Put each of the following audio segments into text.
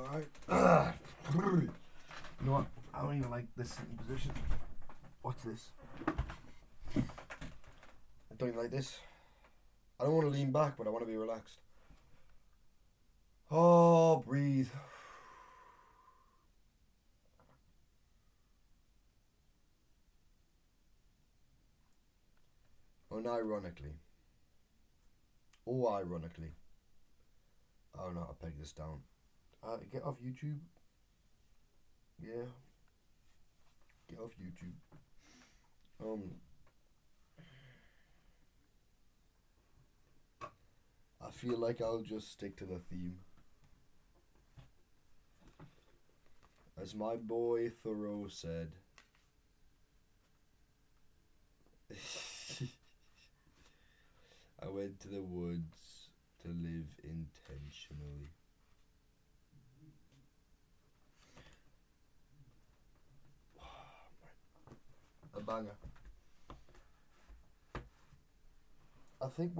Alright. You know what? I don't even like this sitting position. What's this? I don't even like this. I don't want to lean back, but I want to be relaxed. Oh, breathe. Unironically. Or ironically. I don't know how to peg this down. Get off YouTube. Yeah. Get off YouTube. I feel like I'll just stick to the theme. As my boy Thoreau said, I went to the woods to live intentionally. A banger. I think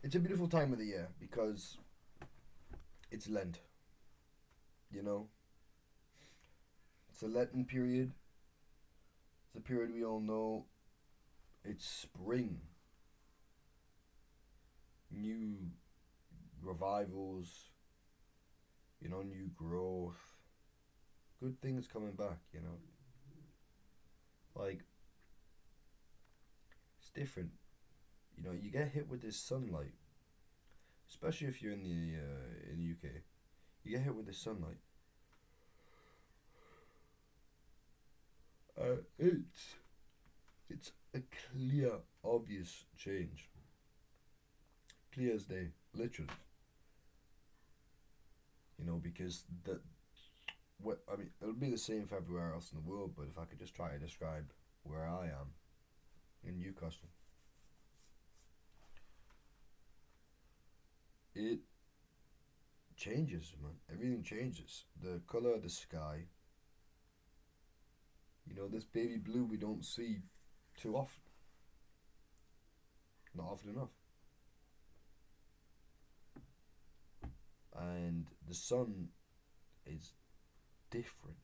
it's a beautiful time of the year because it's Lent. You know? It's a Lenten period. It's a period we all know. It's spring. New revivals. New growth. Good things coming back, Like, it's different. You get hit with this sunlight, especially if you're in the UK. You get hit with this sunlight. It's a clear, obvious change. Clear as day, literally. Because it'll be the same for everywhere else in the world. But if I could just try to describe where I am in Newcastle, it changes, man. Everything changes. The color of the sky. This baby blue we don't see too often. Not often enough. And the sun is different.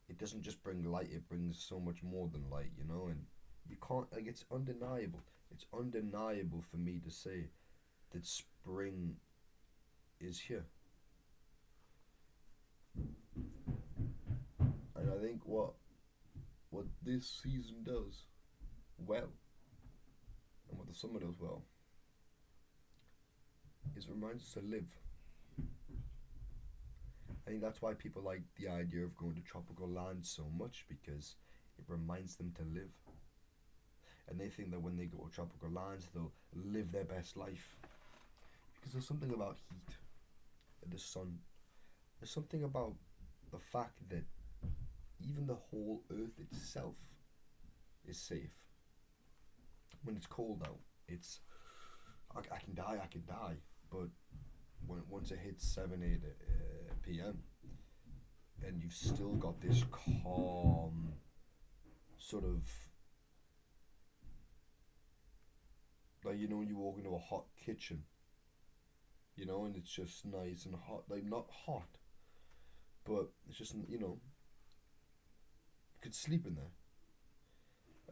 It doesn't just bring light, it brings so much more than light, and you can't, it's undeniable. It's undeniable for me to say that spring is here. And I think what this season does well, and what the summer does well, is it reminds us to live. I think that's why people like the idea of going to tropical lands so much, because it reminds them to live. And they think that when they go to tropical lands, they'll live their best life. Because there's something about heat and the sun. There's something about the fact that even the whole earth itself is safe. When it's cold out, I can die, but once it hits 7-8 p.m. and you've still got this calm sort of, like, when you walk into a hot kitchen, and it's just nice and hot, like, not hot, but it's just, you could sleep in there.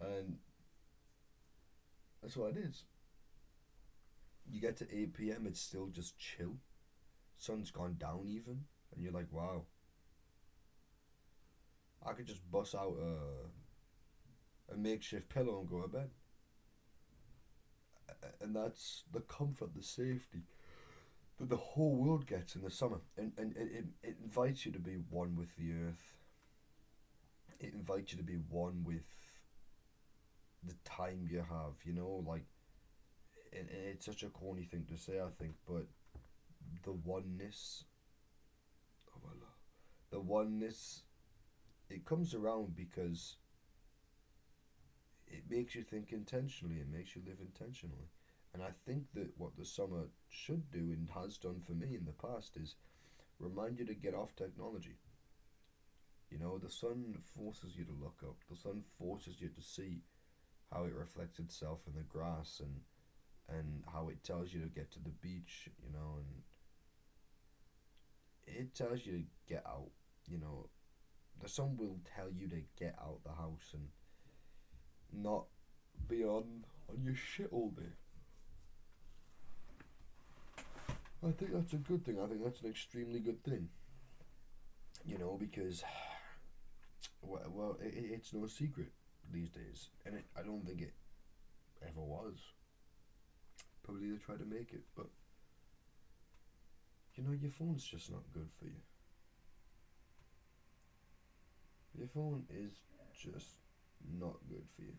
And that's what it is. You get to 8 p.m, it's still just chill. Sun's gone down even, and you're like, wow. I could just bust out a makeshift pillow and go to bed. And that's the comfort, the safety that the whole world gets in the summer. And it invites you to be one with the earth. It invites you to be one with the time you have, like, and it's such a corny thing to say, I think, but the oneness, oh my lord, the oneness, it comes around because it makes you think intentionally, it makes you live intentionally. And I think that what the summer should do, and has done for me in the past, is remind you to get off technology. The sun forces you to look up. The sun forces you to see how it reflects itself in the grass, and how it tells you to get to the beach, and it tells you to get out. You know, the sun will tell you to get out the house and not be on your shit all day. I think that's a good thing. I think that's an extremely good thing. You know, because well, it's no secret these days, and I don't think it ever was. Probably they try to make it, but you know, your phone's just not good for you. Your phone is just not good for you.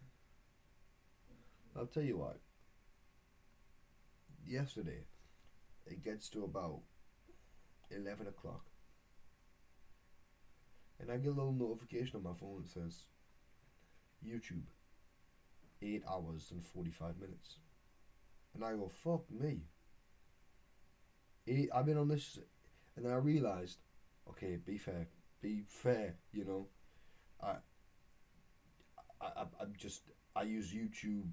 I'll tell you what. Yesterday, it gets to about 11 o'clock, and I get a little notification on my phone that says YouTube 8 hours and 45 minutes, and I go fuck me. I've been on this, and then I realized, okay, be fair. You know, I I'm just I use YouTube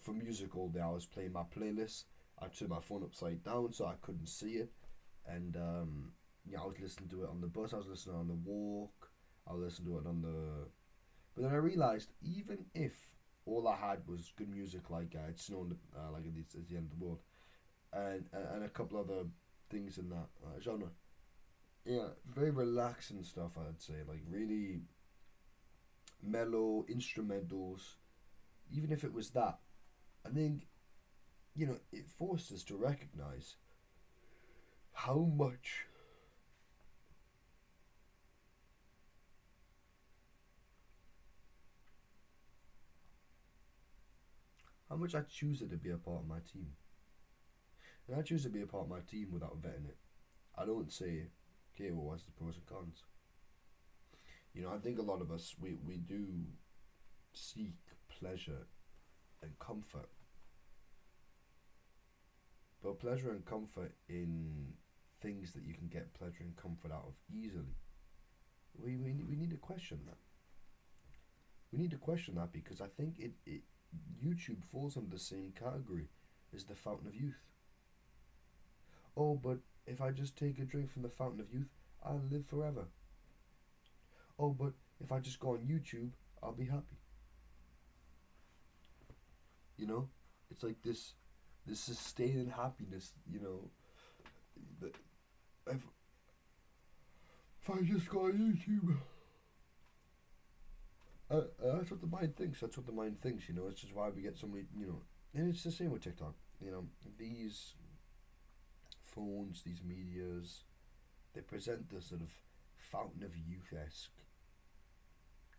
for music all day. I was playing my playlist. I turned my phone upside down so I couldn't see it, and yeah, I was listening to it on the bus. I was listening on the walk. I was listening to it on the. But then I realized even if all I had was good music, like it's snowing, like it's the end of the world, and a couple other things in that genre. Yeah, very relaxing stuff. I'd say like really mellow instrumentals. Even if it was that, I think it forced us to recognize how much I choose it to be a part of my team. And I choose to be a part of my team without vetting it. I don't say, okay, well, what's the pros and cons? I think a lot of us we do seek pleasure and comfort, but pleasure and comfort in things that you can get pleasure and comfort out of easily. We need to question that. We need to question that because I think it YouTube falls under the same category as the fountain of youth. Oh, but if I just take a drink from the fountain of youth, I'll live forever. Oh, but if I just go on YouTube, I'll be happy. You know, it's like this sustaining happiness. That if I just go on YouTube, that's what the mind thinks. That's what the mind thinks. It's just why we get so many. And it's the same with TikTok. These phones, these medias, they present this sort of fountain of youth esque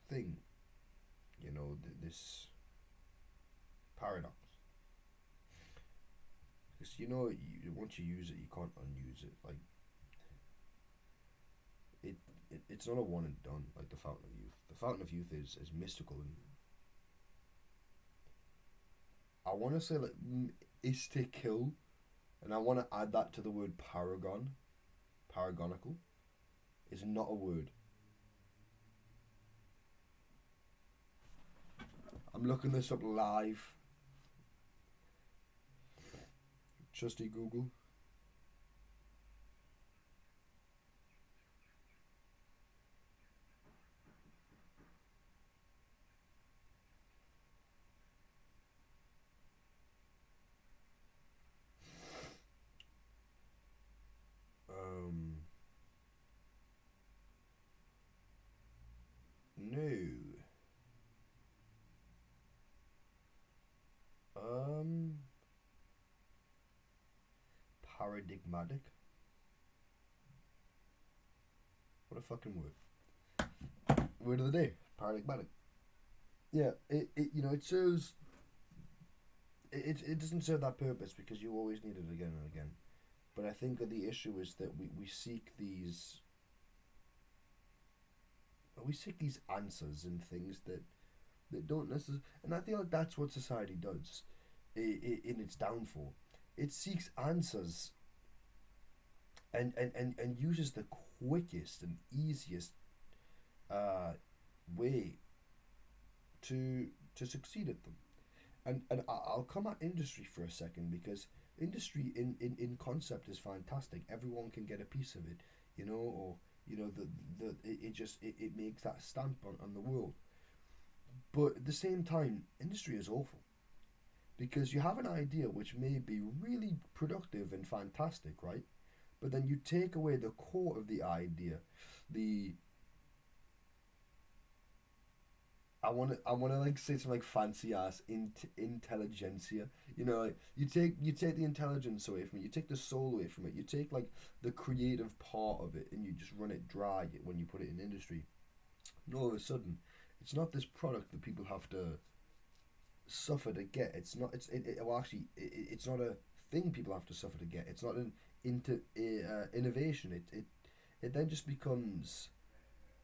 thing. This paradox. Because once you use it, you can't unuse it. Like it's not a one and done like the fountain of youth. The fountain of youth is mystical, and I want to say like mystical, and I want to add that to the word paragon. Paragonical is not a word. I'm looking this up live. Trusty Google. No. Um, Paradigmatic. What a fucking word. Word of the day. Paradigmatic. Yeah, it serves. It doesn't serve that purpose because you always need it again and again. But I think that the issue is that we seek these answers in things that don't necessarily. And I feel like that's what society does in its downfall. It seeks answers and uses the quickest and easiest uh, way to succeed at them. And I'll come at industry for a second because Industry in concept is fantastic. Everyone can get a piece of it, or it makes that stamp on the world. But at the same time, industry is awful because you have an idea which may be really productive and fantastic, right? But then you take away the core of the idea, the I wanna like say something like fancy ass intelligentsia. Like you take the intelligence away from it. You take the soul away from it. You take like the creative part of it, and you just run it dry when you put it in industry. And all of a sudden, it's not this product that people have to suffer to get. It's not. Well, actually, it's not a thing people have to suffer to get. It's not an innovation. It then just becomes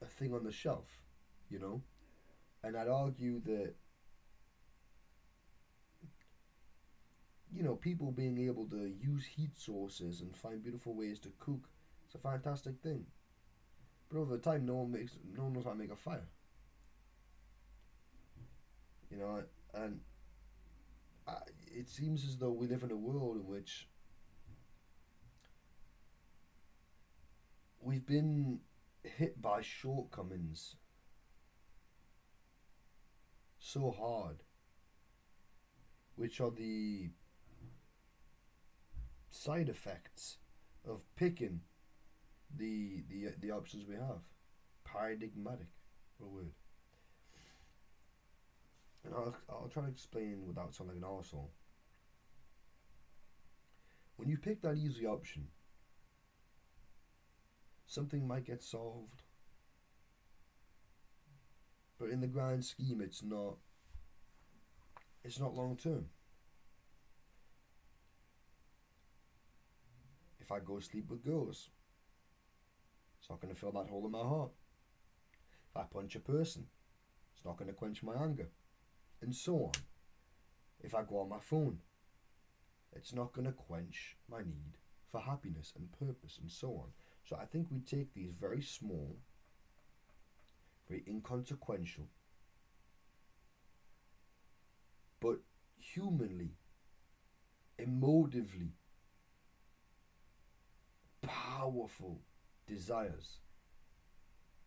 a thing on the shelf, you know. And I'd argue that people being able to use heat sources and find beautiful ways to cook, it's a fantastic thing. But over time, no one knows how to make a fire. You know, and I, it seems as though we live in a world in which we've been hit by shortcomings so hard, which are the side effects of picking the options we have. Paradigmatic, what a word. And I'll try to explain without sounding like an arsehole. When you pick that easy option, something might get solved, but in the grand scheme, it's not long term. If I go sleep with girls, it's not going to fill that hole in my heart. If I punch a person, it's not going to quench my anger, and so on. If I go on my phone, it's not going to quench my need for happiness and purpose, and so on. So I think we take these very small, very inconsequential, but humanly, emotively powerful desires,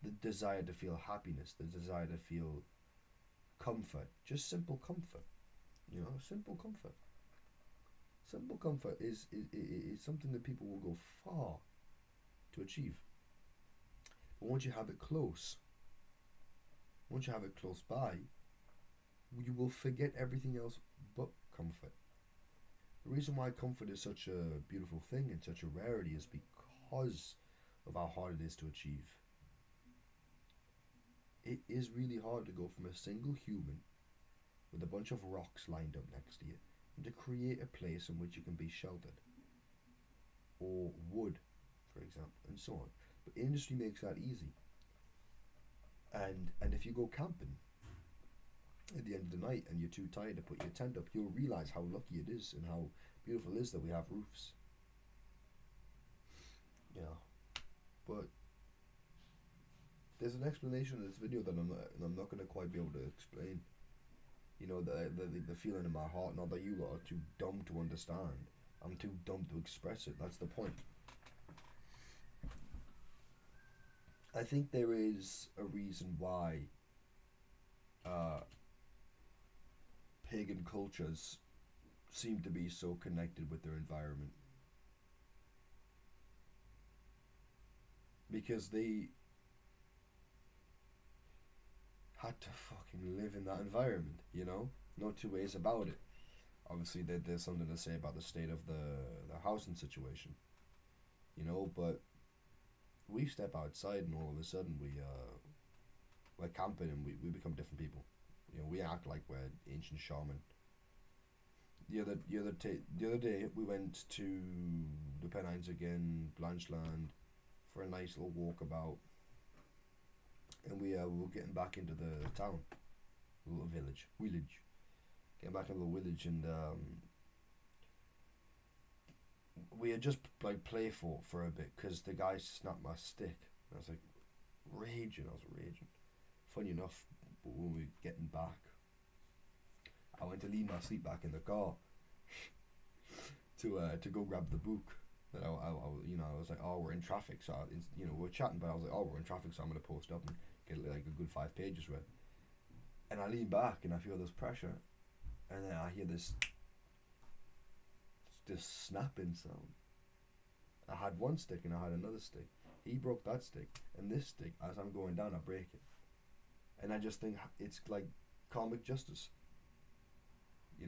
the desire to feel happiness, the desire to feel comfort, just simple comfort, simple comfort. Simple comfort is something that people will go far to achieve. But once you have it close by, you will forget everything else but comfort. The reason why comfort is such a beautiful thing and such a rarity is because of how hard it is to achieve. It is really hard to go from a single human with a bunch of rocks lined up next to you and to create a place in which you can be sheltered, or wood, for example, and so on. But industry makes that easy. And if you go camping at the end of the night and you're too tired to put your tent up, you'll realize how lucky it is and how beautiful it is that we have roofs. Yeah, but there's an explanation in this video that I'm not going to quite be able to explain. The feeling in my heart. Not that you lot are too dumb to understand. I'm too dumb to express it. That's the point. I think there is a reason why uh, pagan cultures seem to be so connected with their environment, because they had to fucking live in that environment. No two ways about it. Obviously, there's something to say about the state of the housing situation, but we step outside and all of a sudden we're camping and we become different people. We act like we're ancient shaman. The other day we went to the Pennines again, Blanchland, for a nice little walkabout, and we were getting back into the town, little village, getting back into the village, and we had just like play for a bit because the guy snapped my stick. And I was like raging. I was raging. Funny enough, but when we were getting back, I went to leave my sleep back in the car, to go grab the book. That I was like, oh, we're in traffic, so we're chatting, but I was like, oh, we're in traffic, so I'm gonna post up and get like a good 5 pages read. And I lean back and I feel this pressure, and then I hear this snapping sound. I had one stick and I had another stick. He broke that stick, and this stick, as I'm going down, I break it. And I just think it's like karmic justice.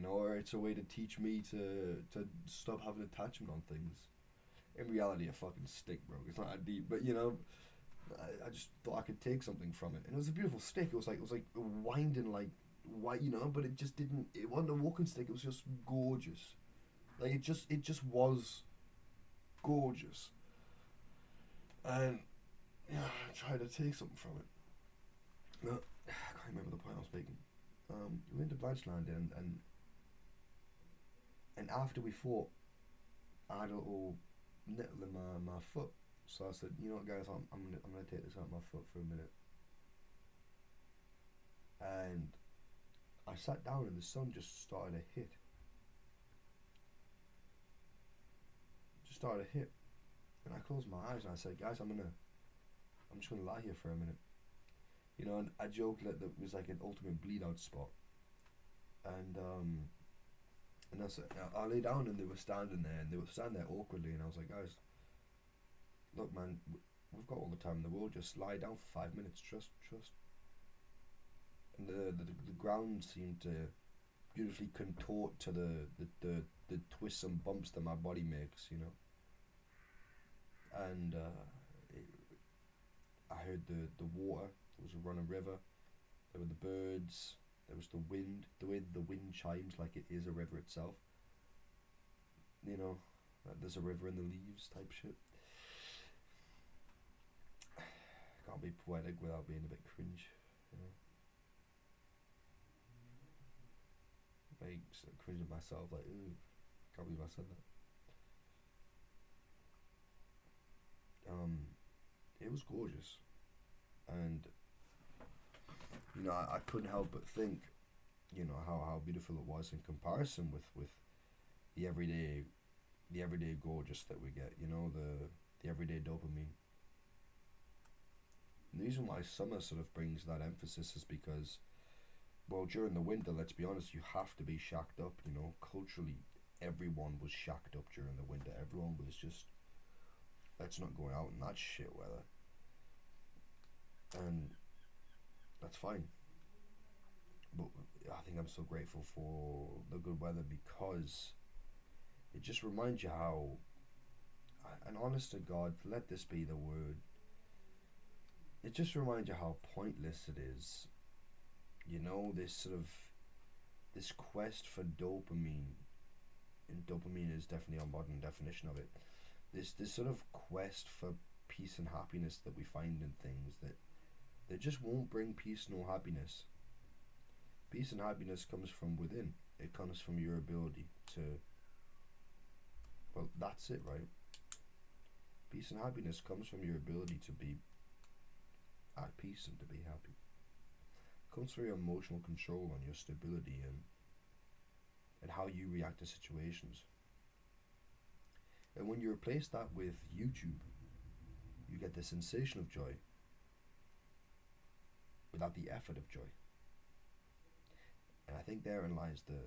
Or it's a way to teach me to stop having attachment on things. In reality, a fucking stick broke. It's not that deep, but I just thought I could take something from it, and it was a beautiful stick. It was like winding like white, but it just didn't. It wasn't a walking stick. It was just gorgeous. Like it just was gorgeous. And yeah, I tried to take something from it. No, I can't remember the point I was making. We went to Blanchland and after we fought, I had a little nittle in my foot. So I said, you know what, guys, I'm gonna take this out of my foot for a minute. And I sat down and the sun just started to hit. And I closed my eyes and I said, guys, I'm just gonna lie here for a minute. And I joked that it was like an ultimate bleed out spot. And I said, I lay down and they were standing there, and they were standing there awkwardly, and I was like, guys, look, man, we've got all the time in the world. Just lie down for 5 minutes. Trust. And the ground seemed to beautifully contort to the twists and bumps that my body makes, And I heard the water. There was a running river. There were the birds. There was the wind. The way the wind chimes like it is a river itself. There's a river in the leaves type shit. Can't be poetic without being a bit cringe. Like cringe at myself. Like, ooh, can't believe I said that. It was gorgeous, and I couldn't help but think, how beautiful it was in comparison with the everyday gorgeous that we get. The everyday dopamine. And the reason why summer sort of brings that emphasis is because, well, during the winter, let's be honest, you have to be shacked up. Culturally, everyone was shacked up during the winter. Everyone was just, let's not go out in that shit weather. And that's fine. But I think I'm so grateful for the good weather, because it just reminds you how, and honest to God, let this be the word, it just reminds you how pointless it is. This sort of, this quest for dopamine, and dopamine is definitely a modern definition of it, this sort of quest for peace and happiness that we find in things that just won't bring peace nor happiness. Peace and happiness comes from within. It comes from your ability to, well, that's it, right? Peace and happiness comes from your ability to be at peace and to be happy. It comes from your emotional control and your stability and how you react to situations. And when you replace that with YouTube, you get the sensation of joy without the effort of joy. And I think therein lies the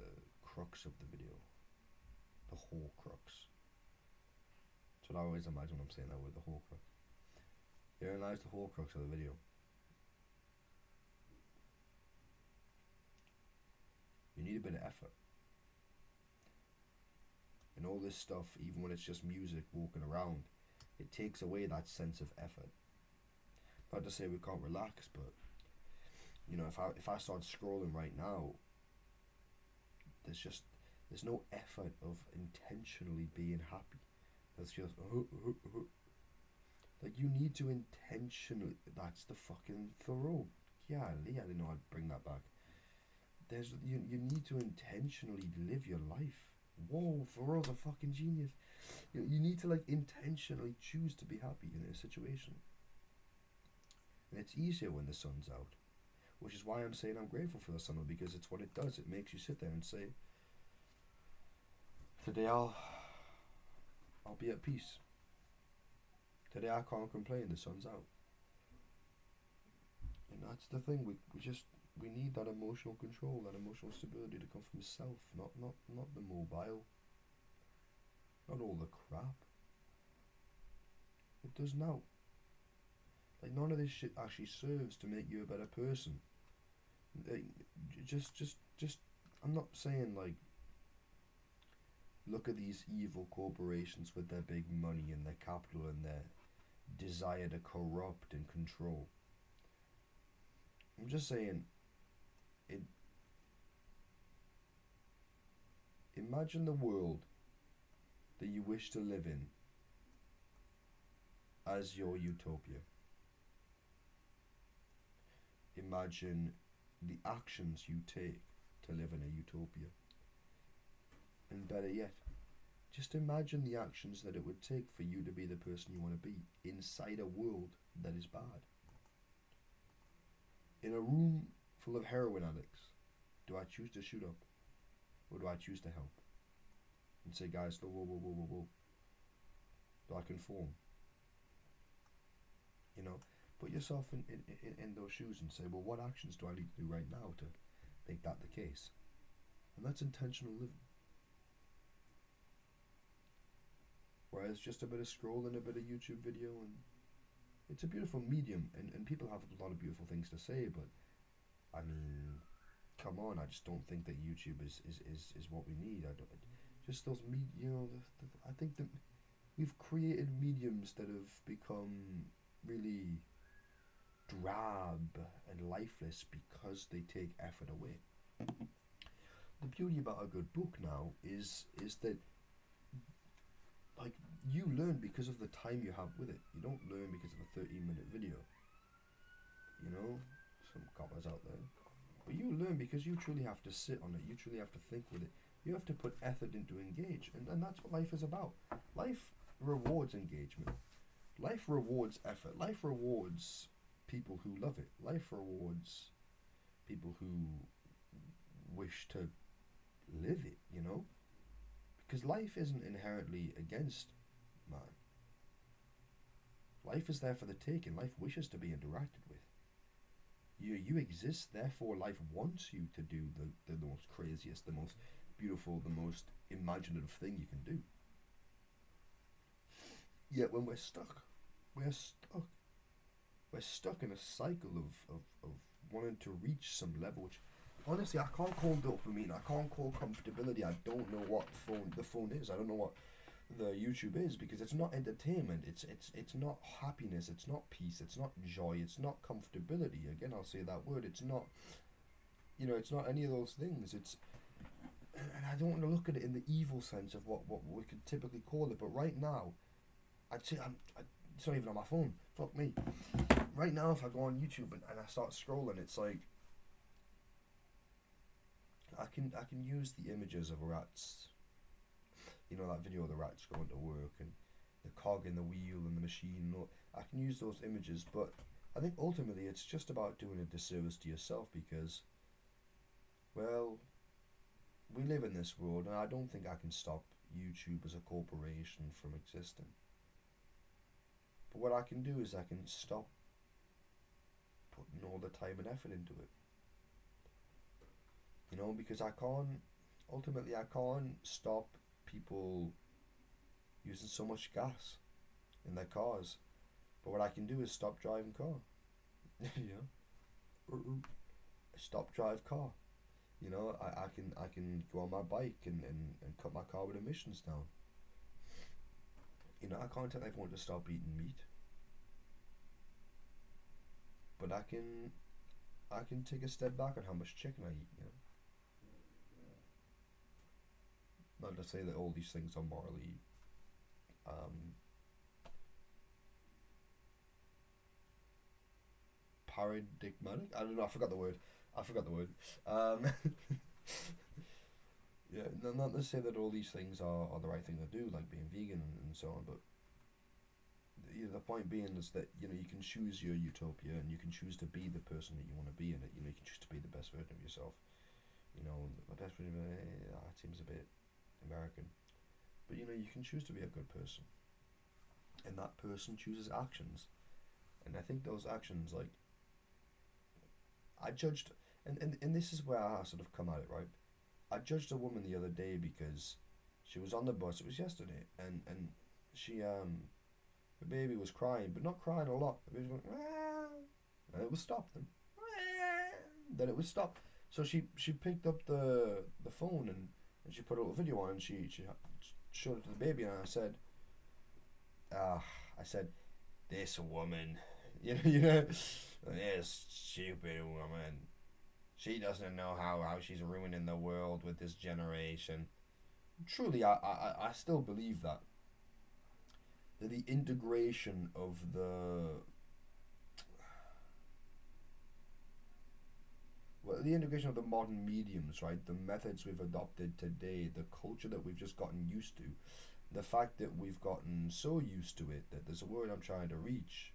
crux of the video. The whole crux. That's what I always imagine when I'm saying that word, the whole crux. Therein lies the whole crux of the video. You need a bit of effort. And all this stuff, even when it's just music walking around, it takes away that sense of effort. Not to say we can't relax, but if I start scrolling right now, there's no effort of intentionally being happy. That's just like, you need to intentionally. That's the fucking Thoreau. Yeah, I didn't know I'd bring that back. You need to intentionally live your life. Whoa, Thoreau's a fucking genius. You need to intentionally choose to be happy in a situation. And it's easier when the sun's out. Which is why I'm saying I'm grateful for the summer, because it's what it does. It makes you sit there and say, today I'll I'll be at peace. Today I can't complain, the sun's out. And that's the thing, we need that emotional control, that emotional stability to come from self, not the mobile. Not all the crap. It does now. Like, none of this shit actually serves to make you a better person. Like, just I'm not saying, like, look at these evil corporations with their big money and their capital and their desire to corrupt and control. I'm just saying, imagine the world that you wish to live in as your utopia. Imagine the actions you take to live in a utopia. And better yet, just imagine the actions that it would take for you to be the person you want to be inside a world that is bad. In a room full of heroin addicts, do I choose to shoot up? Or do I choose to help? And say, guys, whoa. Do I conform? You know, put yourself in those shoes and say, well, what actions do I need to do right now to make that the case? And that's intentional living. Whereas just a bit of scrolling, a bit of YouTube video, and it's a beautiful medium, and people have a lot of beautiful things to say, but I mean, come on, I just don't think that YouTube is what we need. I don't, just those I think that we've created mediums that have become really drab and lifeless because they take effort away. The beauty about a good book now is that, like, you learn because of the time you have with it. You don't learn because of a 13-minute video. You know, some coppers out there. But you learn because you truly have to sit on it. You truly have to think with it. You have to put effort into engage. And that's what life is about. Life rewards engagement. Life rewards effort. Life rewards people who love it. Life rewards people who wish to live it, you know? Because life isn't inherently against man. Life is there for the taking. Life wishes to be interacted with. You exist, therefore life wants you to do the most craziest, the most beautiful, the most imaginative thing you can do. Yet when we're stuck in a cycle of wanting to reach some level, which honestly I can't call dopamine, I can't call comfortability, I don't know what the phone is, I don't know what the YouTube is, because it's not entertainment, it's not happiness, it's not peace, it's not joy, it's not comfortability. Again, I'll say that word. It's not, it's not any of those things. And I don't want to look at it in the evil sense of what we could typically call it, but right now, I'd say it's not even on my phone. Fuck me. Right now, if I go on YouTube and I start scrolling, it's like I can use the images of rats. You know, that video of the rats going to work and the cog in the wheel and the machine. I can use those images, but I think ultimately it's just about doing a disservice to yourself because, well, we live in this world and I don't think I can stop YouTube as a corporation from existing. But what I can do is I can stop putting all the time and effort into it. You know, because I can't stop people using so much gas in their cars, but what I can do is stop driving car. Stop drive car. You know, I can go on my bike and cut my carbon emissions down. You know, I can't tell everyone to stop eating meat, but I can take a step back on how much chicken I eat. You know. Not to say that all these things are morally paradigmatic. I don't know. I forgot the word. Yeah, not to say that all these things are the right thing to do, like being vegan and so on. But the point being is that you can choose your utopia and you can choose to be the person that you want to be in it. You can choose to be the best version of yourself. The best version of it seems a bit American, But you can choose to be a good person, and that person chooses actions. And I think those actions, like, I judged, and this is where I sort of come at it, right? I judged a woman the other day because she was on the bus. It was yesterday, and she the baby was crying, but not crying a lot. The baby was going, and it would stop. Then it would stop. So she picked up the phone, and she put a little video on, and she showed it to the baby, and I said, this woman, this stupid woman. She doesn't know how she's ruining the world with this generation. Truly, I still believe that. The integration of the integration of the modern mediums, right? The methods we've adopted today, the culture that we've just gotten used to, the fact that we've gotten so used to it that there's a word I'm trying to reach.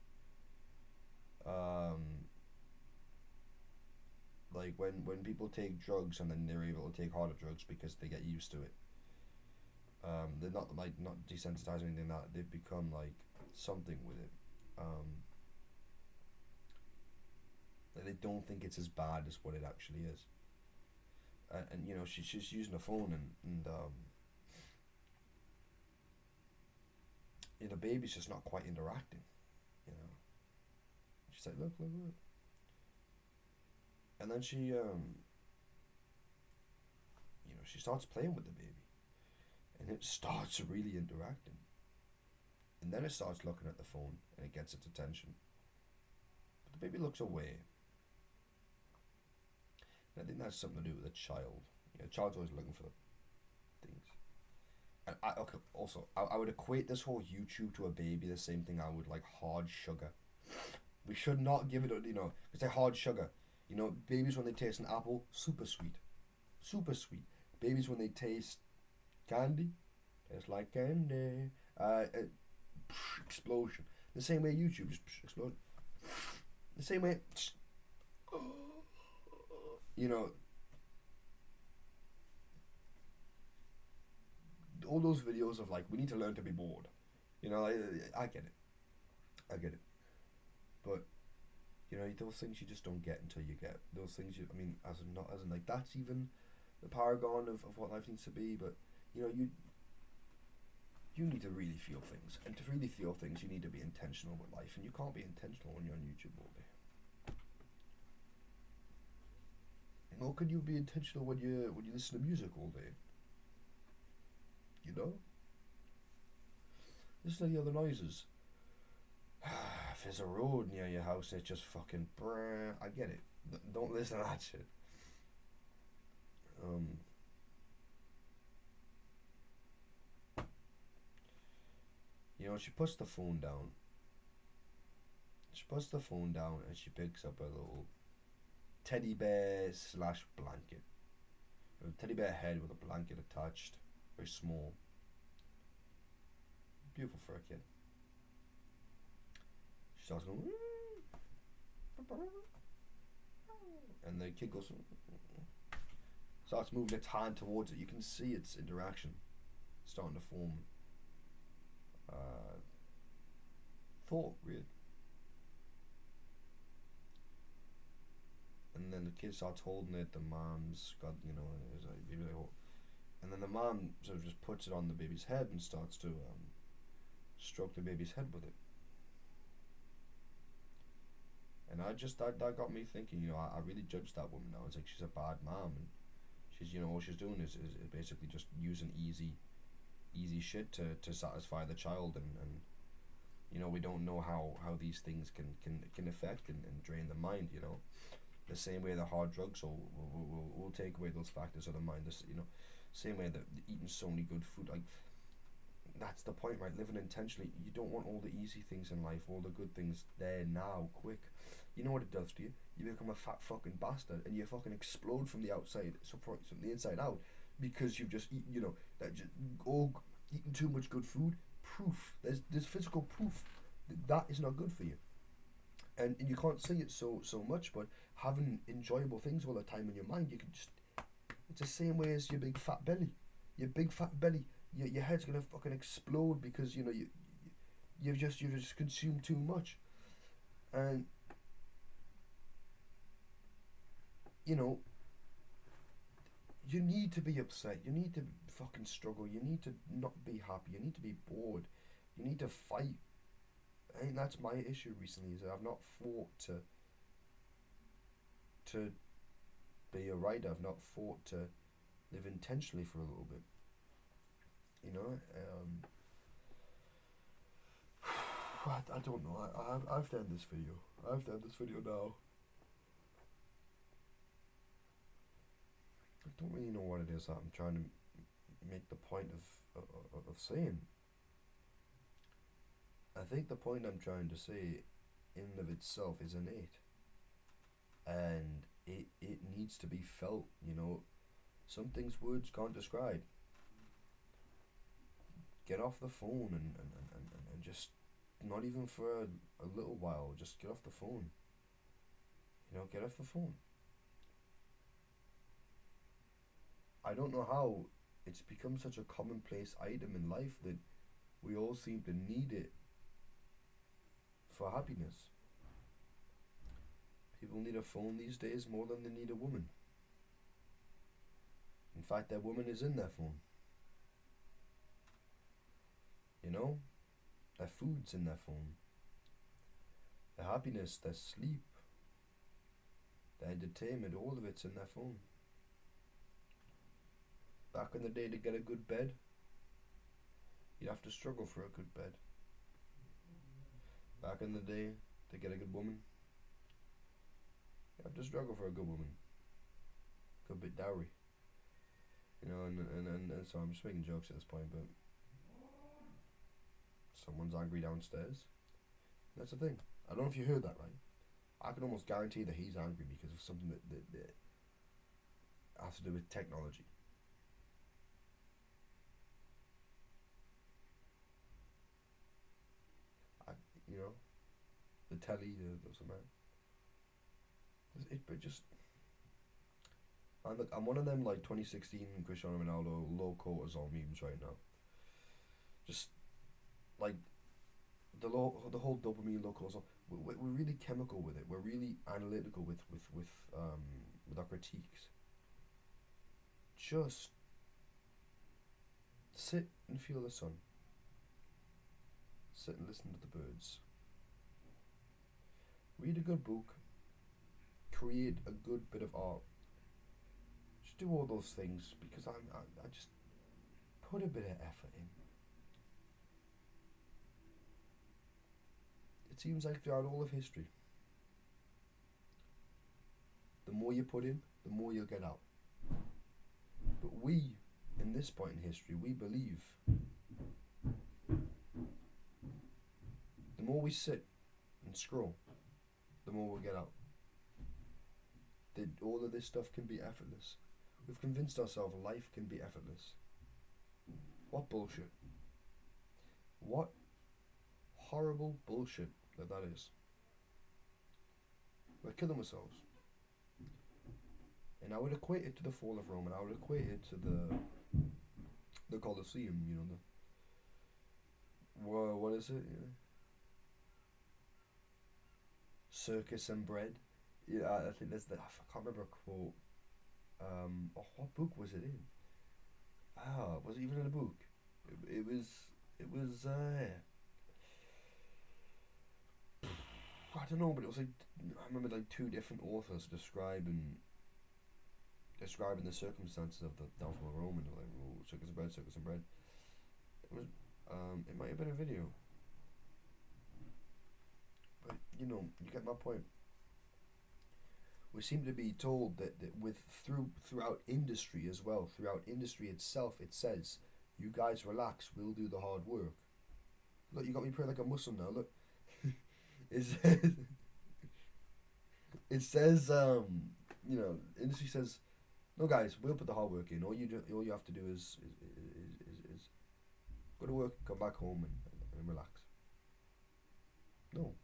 Like when people take drugs and then they're able to take harder drugs because they get used to it. They're not desensitized or anything like that. They've become like something with it. They don't think it's as bad as what it actually is. And she's using a phone, and the baby's just not quite interacting. You know, she's like, look, and then she starts playing with the baby, and it starts really interacting, and then it starts looking at the phone, and it gets its attention, but the baby looks away. And I think that's something to do with a child. A child's always looking for things. And I would equate this whole YouTube to a baby the same thing I would like hard sugar. We should not give it, it's like hard sugar. Babies when they taste an apple, super sweet. Super sweet. Babies when they taste candy, tastes like candy. Explosion. The same way YouTube, just explosion. The same way, all those videos of like, we need to learn to be bored. I get it. I get it. But, those things you just don't get until you get those things. As in like, that's even the paragon of what life needs to be. But, you need to really feel things. And to really feel things, you need to be intentional with life. And you can't be intentional when you're on YouTube all day. Nor can you be intentional when you listen to music all day. Listen to the other noises. If there's a road near your house and it's just fucking brrr, I get it. Don't listen to that shit. She puts the phone down. She puts the phone down and she picks up a little teddy bear / blanket. A teddy bear head with a blanket attached. Very small. Beautiful for a kid. She starts going, and the kid goes, starts moving its hand towards it. You can see its interaction starting to form. Thought, really. And then the kid starts holding it. The mom's got, and then the mom sort of just puts it on the baby's head and starts to stroke the baby's head with it. And that got me thinking, I really judged that woman now. It's like she's a bad mom, and she's, all she's doing is basically just using easy shit to satisfy the child, and we don't know how these things can affect and drain the mind, the same way the hard drugs will take away those factors of the mind. Same way that eating so many good food, like, that's the point, right? Living intentionally, you don't want all the easy things in life, all the good things there now, quick. You know what it does to you? You become a fat fucking bastard, and you fucking explode from the outside, from the inside out, because you've just eaten, eating too much good food. Proof. There's physical proof that is not good for you. And you can't see it so much, but having enjoyable things all the time in your mind, you can just, it's the same way as your big fat belly. Your big fat belly, your head's gonna fucking explode because you've just consumed too much, and you know you need to be upset. You need to fucking struggle. You need to not be happy. You need to be bored. You need to fight. I think that's my issue recently is that I've not fought to be a writer. I've not fought to live intentionally for a little bit. You know, I don't know. I've done this video. I've done this video now. I don't really know what it is that I'm trying to make the point of saying. I think the point I'm trying to say in and of itself is innate. And it needs to be felt, Some things words can't describe. Get off the phone and just, not even for a little while, just get off the phone. Get off the phone. I don't know how it's become such a commonplace item in life that we all seem to need it for happiness. People need a phone these days more than they need a woman. In fact, their woman is in their phone. Their food's in their phone. Their happiness, their sleep, their entertainment, all of it's in their phone. Back in the day, to get a good bed, you'd have to struggle for a good bed. Back in the day, to get a good woman, you have to struggle for a good woman. Good bit dowry. And so I'm just making jokes at this point, but someone's angry downstairs. That's the thing. I don't know if you heard that right. I can almost guarantee that he's angry because of something that has to do with technology. The telly, something. But just, I'm one of them like 2016 Cristiano Ronaldo low cortisol memes right now. Just like the whole dopamine low cortisol. We're really chemical with it. We're really analytical with our critiques. Just sit and feel the sun. Sit and listen to the birds. Read a good book. Create a good bit of art. Just do all those things because I just put a bit of effort in. It seems like throughout all of history, the more you put in, the more you'll get out. But we, in this point in history, we believe the more we sit and scroll, the more we'll get out. That all of this stuff can be effortless. We've convinced ourselves life can be effortless. What bullshit. What horrible bullshit that is. We're killing ourselves. And I would equate it to the fall of Rome, and I would equate it to the Colosseum, what is it? Circus and bread. Yeah, I think I can't remember a quote. What book was it in? Was it even in a book? It was. I don't know, but it was like I remember like two different authors describing the circumstances of the downfall of Rome and like circus and bread. It was. It might have been a video. But you get my point. We seem to be told that throughout industry as well, throughout industry itself, it says, you guys relax, we'll do the hard work. Look, you got me praying like a Muslim now, look. It says, industry says, no guys, we'll put the hard work in. All you have to do is go to work, come back home and relax. No.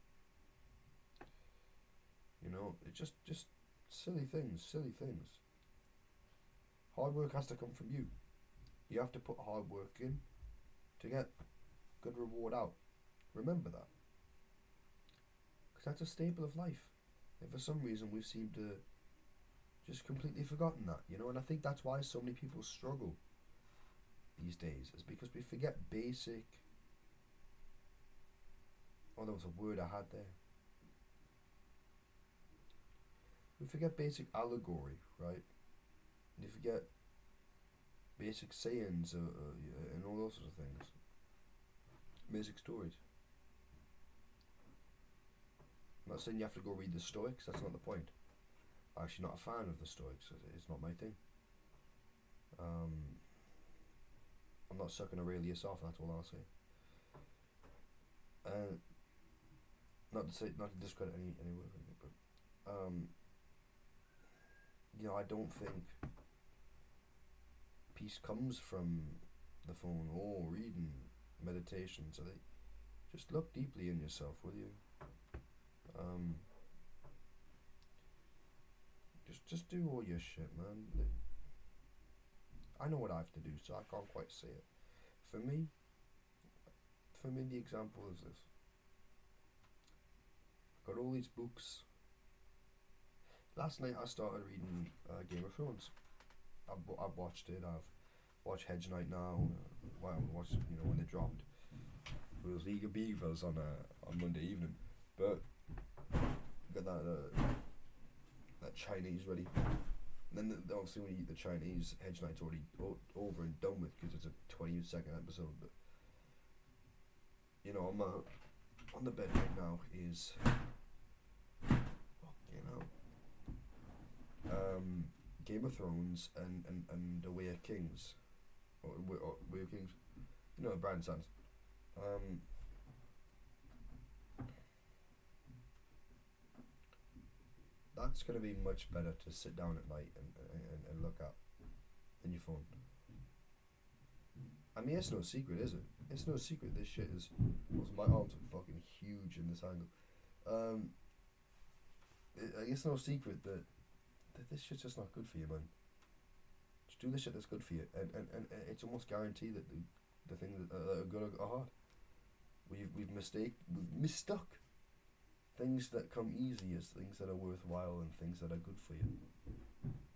It's just silly things. Hard work has to come from you. You have to put hard work in to get good reward out. Remember that. Because that's a staple of life. And for some reason, we've seemed to just completely forgotten that, you know, and I think that's why so many people struggle these days, is because we forget basic. Oh, there was a word I had there. We forget basic allegory, right? You forget basic sayings and all those sorts of things. Basic stories. I'm not saying you have to go read the Stoics, that's not the point. I'm actually not a fan of the Stoics, it's not my thing. I'm not sucking Aurelius off, that's all I'll say. Not to discredit any work, but you know, I don't think peace comes from the phone or reading meditation. So they just look deeply in yourself, will you? Just do all your shit, man. I know what I have to do, so I can't quite say it. For me, the example is this. I've got all these books. Last night I started reading Game of Thrones. I've watched it. I've watched Hedge Knight now. Well, I watched it, you know, when they dropped. It was League of Beavers on Monday evening, but got that Chinese ready. And then obviously when you eat the Chinese, Hedge Knight's already over and done with because it's a 20-second episode. But you know, I'm on the bed right now is Game of Thrones and The Way of Kings, or Way of Kings, you know, Bryan Sands. That's gonna be much better to sit down at night and look at than your phone. I mean, it's no secret, is it? It's no secret. This shit is. My arms are fucking huge in this angle. It's no secret that this shit's just not good for you, man. Just do the shit that's good for you, and it's almost guaranteed that the things that are good are hard. We've mistook things that come easy as things that are worthwhile and things that are good for you.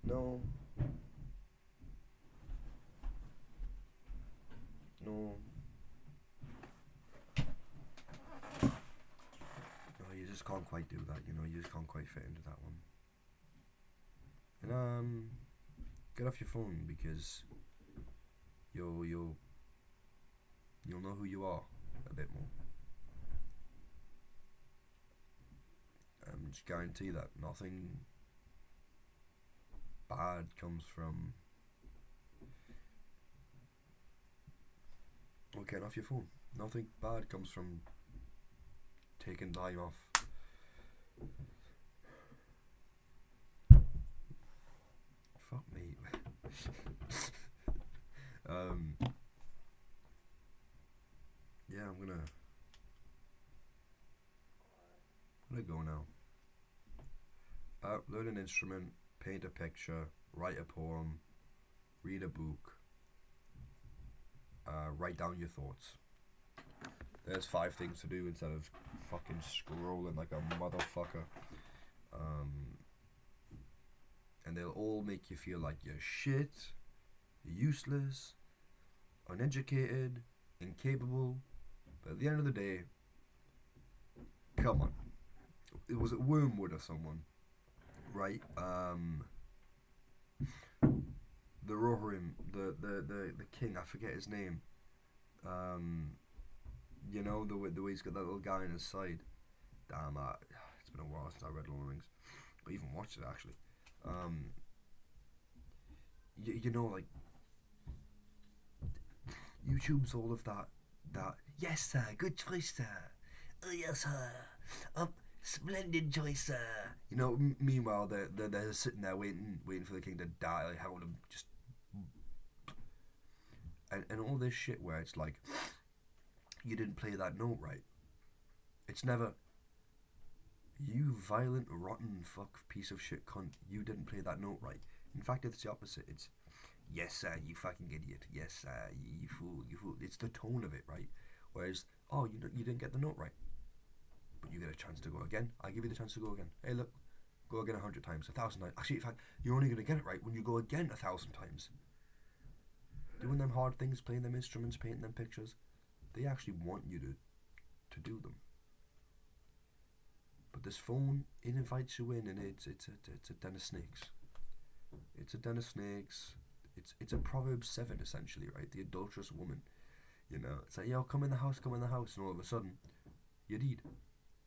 No, you just can't quite do that. You know, you just can't quite fit into that one. And get off your phone, because you'll know who you are a bit more. Just guarantee that nothing bad comes from getting off your phone. Nothing bad comes from taking time off. Fuck me. Yeah, I'm gonna go now. Learn an instrument, paint a picture, write a poem, read a book, write down your thoughts. There's 5 things to do instead of fucking scrolling like a motherfucker. And they'll all make you feel like you're shit, useless, uneducated, incapable. But at the end of the day, come on. It was at Wormwood or someone, right? The Rohirrim, the king, I forget his name. You know, the way he's got that little guy on his side. Damn, it's been a while since I read Lord of the Rings, or even watched it actually. You know, like, YouTube's all of that. Yes, sir. Good choice, sir. Oh, yes, sir. Splendid choice, sir. You know, meanwhile, they're sitting there waiting for the king to die. Like, how them just and all this shit where it's like, you didn't play that note right. It's never, you violent, rotten, fuck, piece of shit cunt, you didn't play that note right. In fact, it's the opposite. It's, Yes, sir, you fucking idiot. Yes, sir, you fool, you fool. It's the tone of it, right? Whereas, oh, you didn't get the note right, but you get a chance to go again. I give you the chance to go again. Hey, look, go again 100 times, 1,000 times. Actually, in fact, you're only going to get it right when you go again 1,000 times. Doing them hard things, playing them instruments, painting them pictures, they actually want you to do them. But this phone, it invites you in, and it's a den of snakes. It's a den of snakes. It's a Proverbs 7 essentially, right? The adulterous woman. You know, it's like, yo, come in the house, come in the house, and all of a sudden, you need.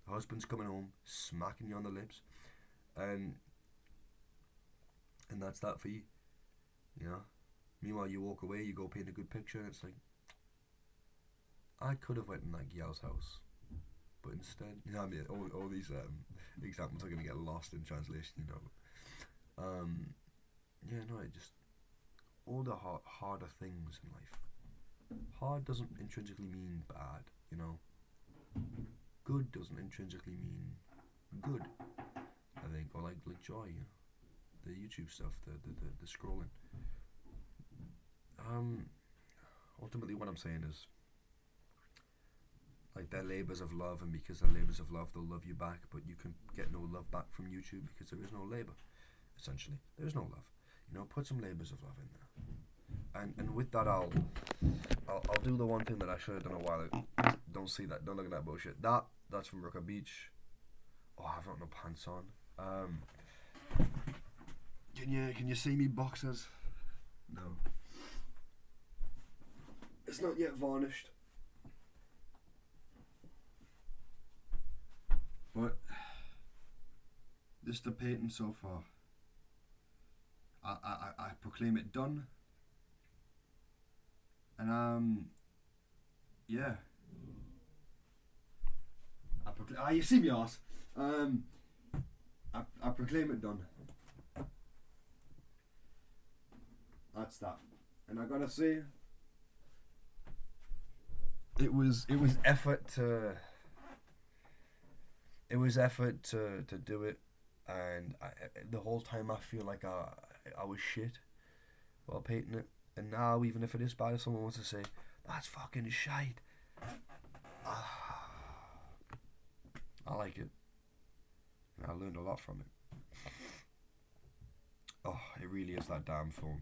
The husband's coming home, smacking you on the lips, and that's that for you. You know. Meanwhile, you walk away, you go paint a good picture, and it's like, I could have went in that gal's house, but instead, you know, I mean, all these examples are going to get lost in translation, you know. Yeah, no, it just all the harder things in life. Hard doesn't intrinsically mean bad, you know. Good doesn't intrinsically mean good, I think, or like joy, you know. The YouTube stuff, the scrolling. Ultimately, what I'm saying is, like, they're labours of love, and because they're labours of love, they'll love you back, but you can get no love back from YouTube because there is no labour. Essentially, there is no love. You know, put some labours of love in there. And with that, I'll do the one thing that I should have done a while ago. Don't see that. Don't look at that bullshit. That's from Rucker Beach. Oh, I've got no pants on. Can you see me boxers? No. It's not yet varnished. But this is the painting so far. I proclaim it done. And yeah. You see me ass. I proclaim it done. That's that. And I gotta say, it was effort to do it, and the whole time I feel like I was shit while painting it. And now, even if it is bad, if someone wants to say that's fucking shite, I like it, and I learned a lot from it. Oh, it really is that damn phone.